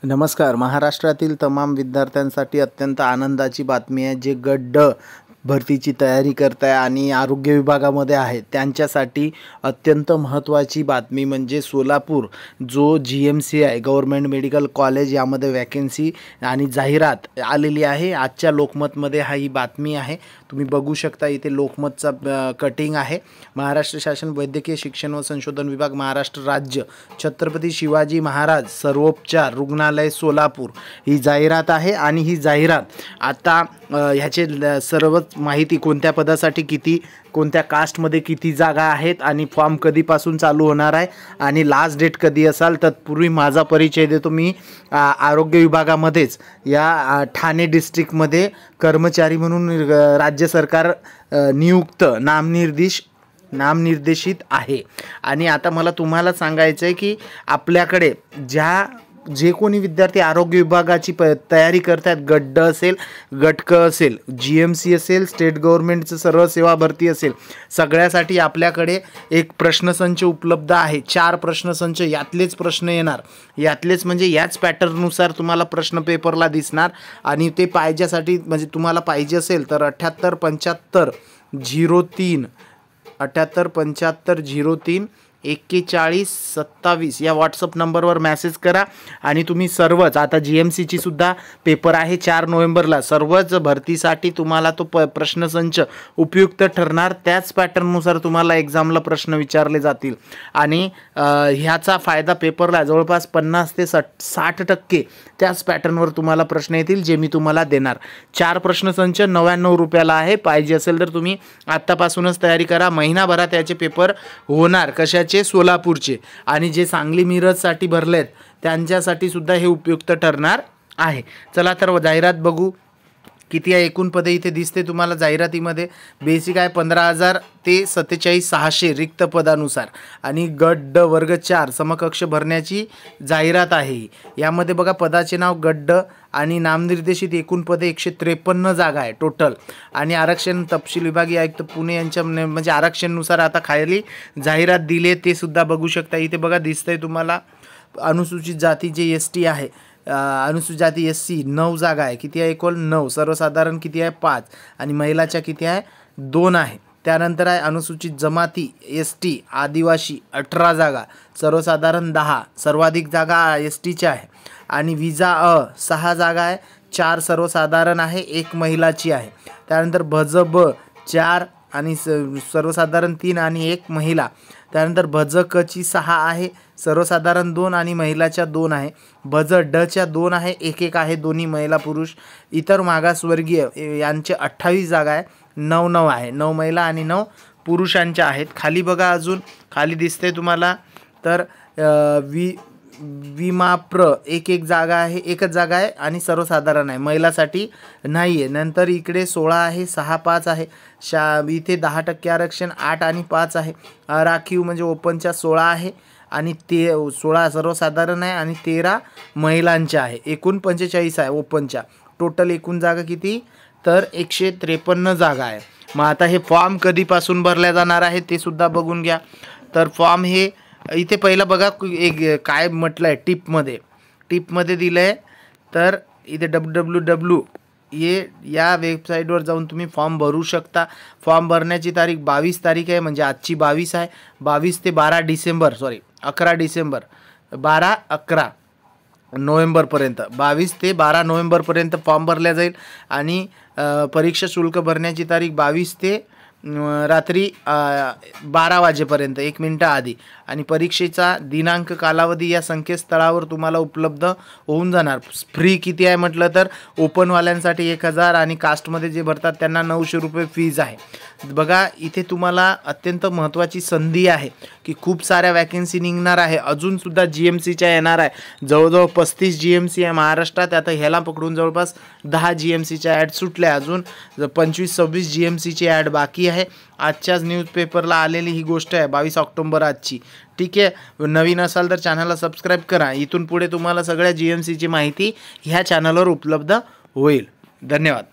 नमस्कार. महाराष्ट्रातील तमाम विद्यार्थ्यांसाठी अत्यंत आनंदाची बातमी आहे. जे गट ड भरतीची तयारी करत आहे आणि आरोग्य विभागामध्ये आहे त्यांच्यासाठी अत्यंत महत्त्वाची बातमी म्हणजे सोलापूर जो GMC आहे, गव्हर्मेंट मेडिकल कॉलेज, यामध्ये वॅकेन्सी आणि जाहिरात आलेली आहे. आजच्या लोकमतमध्ये ही बातमी आहे. तुम्ही बघू शकता इथे लोकमतचा कटिंग आहे. महाराष्ट्र शासन वैद्यकीय शिक्षण व संशोधन विभाग, महाराष्ट्र राज्य, छत्रपती शिवाजी महाराज सर्वोपचार रुग्णालय सोलापूर ही जाहिरात आहे. आणि ही जाहिरात आता ह्याचे सर्वच माहिती कोणत्या पदासाठी किती, कोणत्या कास्टमध्ये किती जागा आहेत आणि फॉर्म कधीपासून चालू होणार आहे आणि लास्ट डेट कधी असाल. तत्पूर्वी माझा परिचय देतो. मी आरोग्य विभागामध्येच या ठाणे डिस्ट्रिक्टमध्ये कर्मचारी म्हणून राज्य सरकार नियुक्त नामनिर्देशित आहे. आणि आता मला तुम्हाला सांगायचं आहे की आपल्याकडे जे कोणी विद्यार्थी आरोग्य विभागाची तयारी करतात, गट ड असेल, गट क असेल, GMC असेल, स्टेट गव्हर्नमेंटचं सर्व सेवा भरती असेल, सगळ्यासाठी आपल्याकडे एक प्रश्नसंच उपलब्ध आहे. 4 प्रश्नसंच, यातलेच प्रश्न येणार. यातलेच म्हणजे याच पॅटर्ननुसार तुम्हाला प्रश्न पेपरला दिसणार. आणि ते पाहिजेसाठी म्हणजे तुम्हाला पाहिजे असेल तर 787503 या व्हॉट्सअप नंबरवर मेसेज करा. आणि तुम्ही सर्वच आता GMCची सुद्धा पेपर आहे 4 नोव्हेंबरला. सर्वच भरतीसाठी तुम्हाला तो प्रश्नसंच उपयुक्त ठरणार. त्याच पॅटर्ननुसार तुम्हाला एक्झामला प्रश्न विचारले जातील. आणि ह्याचा फायदा पेपरला जवळपास 50 ते 60% त्याच पॅटर्नवर तुम्हाला प्रश्न येतील जे मी तुम्हाला देणार. 4 प्रश्नसंच 99 रुपयाला आहे. पाहिजे असेल तर तुम्ही आत्तापासूनच तयारी करा. महिनाभरात याचे पेपर होणार. कशाचे? सोलापूरचे. आणि जे सांगली मिरजसाठी भरलेत त्यांच्यासाठी सुद्धा हे उपयुक्त ठरणार आहे. चला तर जाहिरात बघू. किती आहे एकूण पदे इथे दिसते तुम्हाला जाहिरातीमध्ये. बेसिक आहे 15,000 ते 47,600 रिक्त पदानुसार. आणि गट ड वर्ग 4 समकक्ष भरण्याची जाहिरात आहे. यामध्ये बघा पदाचे नाव गट ड आणि नामनिर्देशित एकूण पदे 153 जागा आहे टोटल. आणि आरक्षण तपशील विभागीय आयुक्त पुणे यांच्या म्हणजे आरक्षणानुसार आता खाली जाहिरात दिली ते सुद्धा बघू शकता. इथे बघा दिसतंय तुम्हाला अनुसूचित जाती जे ST आहे, अनुसूचित जाती SC 9 जागा आहे. किती आहे? एकूण 9. सर्वसाधारण किती आहे? 5. आणि महिलाच्या किती आहे? 2 आहे. त्यानंतर आहे अनुसूचित जमाती ST आदिवासी 18 जागा, सर्वसाधारण 10. सर्वाधिक जागा STच्या आहे. आणि विजा 6 जागा आहे, 4 सर्वसाधारण आहे, 1 महिलाची आहे. त्यानंतर भज ब 4 आणि सर्वसाधारण 3 आणि 1 महिला. त्यानंतर भज क ची 6 आहे, सर्वसाधारण 2 आणि महिलाच्या 2 आहे. भज ड च्या 2 आहे, 1 आहे, दोन्ही महिला पुरुष. इतर मागासवर्गीय यांचे 28 जागा आहे, 9 आहे, 9 महिला आणि 9 पुरुषांच्या आहेत. खाली बघा अजून खाली दिसते तुम्हाला तर विमाप्र 1 जागा आहे, 1च जागा आहे आणि सर्वसाधारण आहे, महिलासाठी नाही आहे. नंतर इकडे 16 आहे, 6 5 आहे. इथे 10% आरक्षण, 8 आणि 5 आहे. राखीव म्हणजे ओपनच्या 16 आहे आणि 16 सर्वसाधारण आहे आणि 13 महिलांच्या आहे. एकूण 45 आहे ओपनच्या. टोटल एकूण जागा किती? तर 153 जागा आहे. मग आता हे फॉर्म कधीपासून भरल्या जाणार आहे ते सुद्धा बघून घ्या. तर फॉर्म हे इथे पहिलं बघा एक काय म्हटलं आहे टिपमध्ये दिलं आहे. तर इथे www या वेबसाईटवर जाऊन तुम्ही फॉर्म भरू शकता. फॉर्म भरण्याची तारीख 22 तारीख आहे, म्हणजे आजची 22 आहे. 22 ते 11 डिसेंबर 11 नोव्हेंबरपर्यंत 22 ते 12 नोव्हेंबरपर्यंत फॉर्म भरला जाईल. आणि परीक्षा शुल्क भरण्याची तारीख 22 ते रात्री 12 वाजेपर्यंत 1 मिनिट आधी. आणि परीक्षेचा दिनांक कालावधी या संकेतस्थळावर तुम्हाला उपलब्ध होऊन जाणार. फ्री किती आहे म्हटलं तर ओपनवाल्यांसाठी 1000 आणि कास्टमध्ये जे भरतात त्यांना 900 रुपये फीज आहे. बघा इथे तुम्हाला अत्यंत महत्त्वाची संधी आहे की खूप साऱ्या वॅकेन्सी निघणार आहे. अजूनसुद्धा GMCच्या येणार आहे. जवळजवळ 35 GMC आहे महाराष्ट्रात. आता ह्याला पकडून जवळपास 10 GMCच्या ॲड सुटल्या. अजून 25-26 GMCची ॲड बाकी आहे. आजच्याच न्यूजपेपरला आलेली ही गोष्ट आहे, 22 ऑक्टोबर आजची. ठीक आहे. नवीन असाल तर चॅनलला सबस्क्राईब करा. इथून पुढे तुम्हाला सगळ्या GMCची माहिती ह्या चॅनलवर उपलब्ध होईल. धन्यवाद.